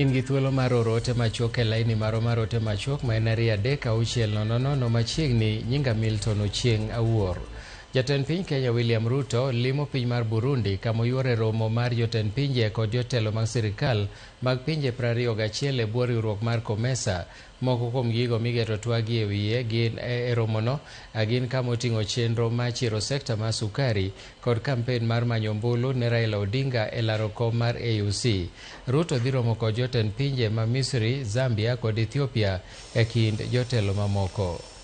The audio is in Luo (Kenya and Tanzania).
In gi thuolo mar oro ote machuok e laini maro mar ote machuok ma en 3-6-000 machiegni nyinga Milton Ochieng' Awuor. Jatend piny Kenya William Ruto limo piny mar Burundi kama oyuore romo mar jotend pinje kod jotelo mag sirikal mag pinje 21 e bwo riwruok mar COMESA. Moko kuom gigo migeto twagi e wiye gin e romono gin kama oting'o chenro mar chiro sekta mar sukari kod kampen mar manyo ombulu ne Raila Odinga e laro kom mar AUC. Ruto dhi romo kod jotend pinje ma Misri, Zambia kod Ethiopia e kind jotelo mamoko.